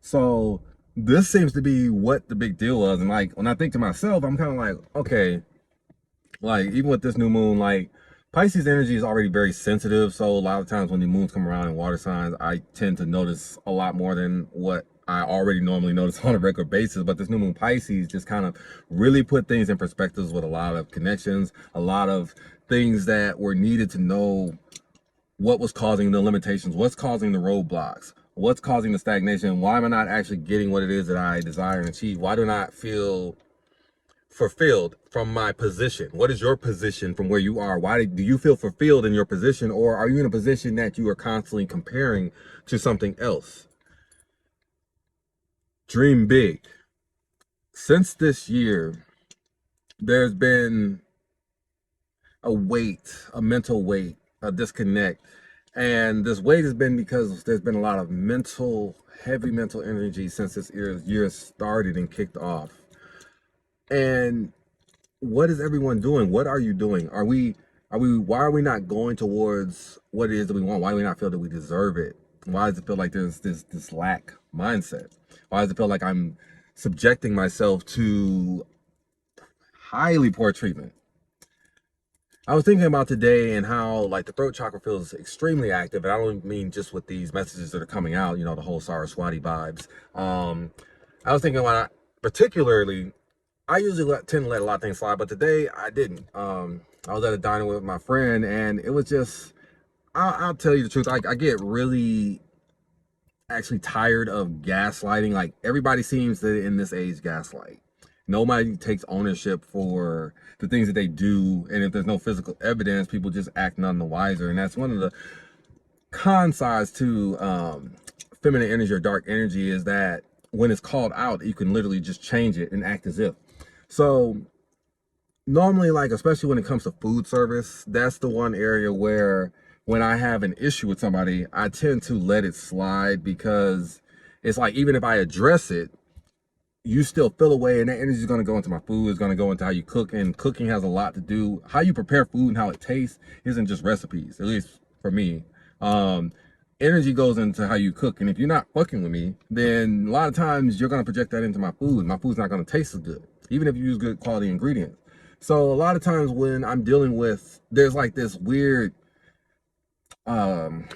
So this seems to be what the big deal was. And like when I think to myself, I'm kind of like, okay, like even with this new moon, like Pisces energy is already very sensitive. So a lot of times when the moons come around in water signs, I tend to notice a lot more than what I already normally notice on a regular basis. But this new moon Pisces just kind of really put things in perspectives with a lot of connections, a lot of things that were needed to know what was causing the limitations, what's causing the roadblocks, what's causing the stagnation, why am I not actually getting what it is that I desire and achieve, why do I not feel fulfilled from my position. What is your position from where you are? Why do you feel fulfilled in your position, or are you in a position that you are constantly comparing to something else? Dream big. Since this year, there's been a weight, a mental weight, a disconnect. And this weight has been because there's been a lot of heavy mental energy since this year started and kicked off. And what is everyone doing? What are you doing? Why are we not going towards what it is that we want? Why do we not feel that we deserve it? Why does it feel like there's this lack mindset? Why does it feel like I'm subjecting myself to highly poor treatment? I was thinking about today and how like the throat chakra feels extremely active, and I don't mean just with these messages that are coming out, you know, the whole Saraswati vibes. I was thinking about particularly, I usually tend to let a lot of things slide, but today I didn't. I was at a diner with my friend, and it was just, I'll tell you the truth, I get really actually tired of gaslighting. Like everybody seems to in this age gaslight. Nobody takes ownership for the things that they do, and if there's no physical evidence, people just act none the wiser. And that's one of the con sides to feminine energy or dark energy, is that when it's called out, you can literally just change it and act as if. So normally, like especially when it comes to food service, that's the one area where when I have an issue with somebody, I tend to let it slide, because it's like even if I address it, you still feel away, and that energy is going to go into my food, it's going to go into how you cook, and cooking has a lot to do. How you prepare food and how it tastes isn't just recipes, at least for me. Energy goes into how you cook, and if you're not fucking with me, then a lot of times you're going to project that into my food. My food's not going to taste as good, even if you use good quality ingredients. So a lot of times when I'm dealing with, there's like this weird come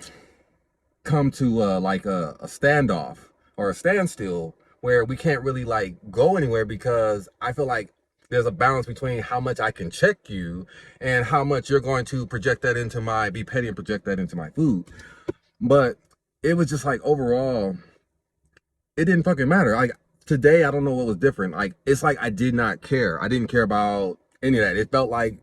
to like a standoff or a standstill, where we can't really like go anywhere, because I feel like there's a balance between how much I can check you and how much you're going to project that into be petty and project that into my food. But it was just like overall, it didn't fucking matter. Like today, I don't know what was different. Like it's like I did not care. I didn't care about any of that. It felt like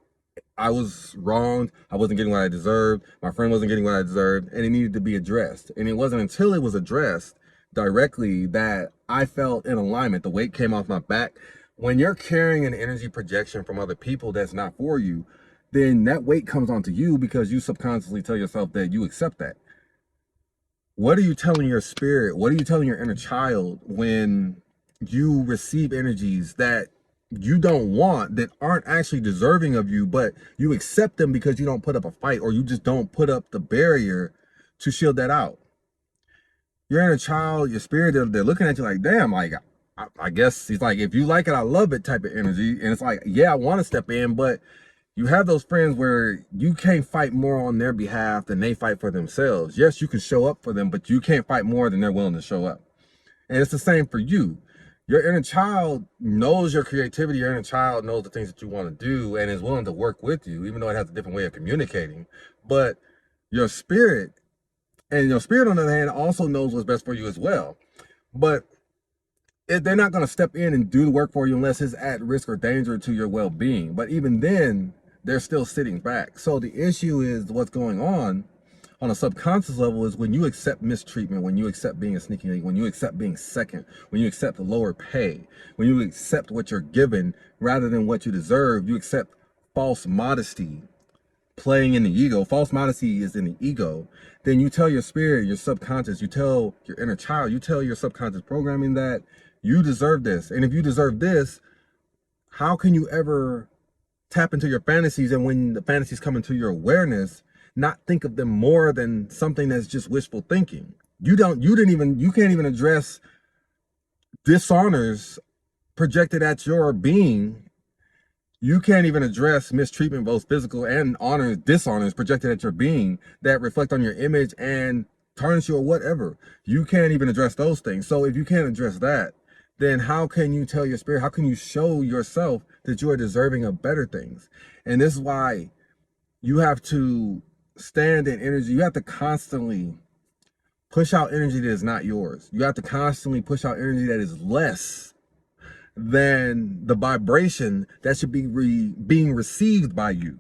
I was wronged. I wasn't getting what I deserved. My friend wasn't getting what I deserved, and it needed to be addressed. And it wasn't until it was addressed directly that I felt in alignment. The weight came off my back. When you're carrying an energy projection from other people that's not for you, then that weight comes onto you, because you subconsciously tell yourself that you accept that. What are you telling your spirit? What are you telling your inner child when you receive energies that you don't want, that aren't actually deserving of you, but you accept them because you don't put up a fight, or you just don't put up the barrier to shield that out? Your inner child, your spirit, they're looking at you like, damn, like, I guess he's like, if you like it, I love it type of energy. And it's like, yeah, I want to step in, but you have those friends where you can't fight more on their behalf than they fight for themselves. Yes, you can show up for them, but you can't fight more than they're willing to show up. And it's the same for you. Your inner child knows your creativity. Your inner child knows the things that you want to do and is willing to work with you, even though it has a different way of communicating. But your spirit, and your spirit on the other hand, also knows what's best for you as well. But they're not going to step in and do the work for you unless it's at risk or danger to your well-being. But even then, they're still sitting back. So the issue is what's going on a subconscious level is when you accept mistreatment, when you accept being a sneaky link, when you accept being second, when you accept the lower pay, when you accept what you're given rather than what you deserve, you accept false modesty, playing in the ego. False modesty is in the ego. Then you tell your spirit, your subconscious, you tell your inner child, you tell your subconscious programming that you deserve this. And if you deserve this, how can you ever tap into your fantasies, and when the fantasies come into your awareness, not think of them more than something that's just wishful thinking? You can't even address dishonors projected at your being, you can't even address mistreatment, both physical and honors, dishonors projected at your being that reflect on your image and tarnish you or whatever. You can't even address those things. So if you can't address that, then how can you tell your spirit, how can you show yourself that you are deserving of better things? And this is why you have to stand in energy. You have to constantly push out energy that is not yours. You have to constantly push out energy that is less than the vibration that should be being received by you.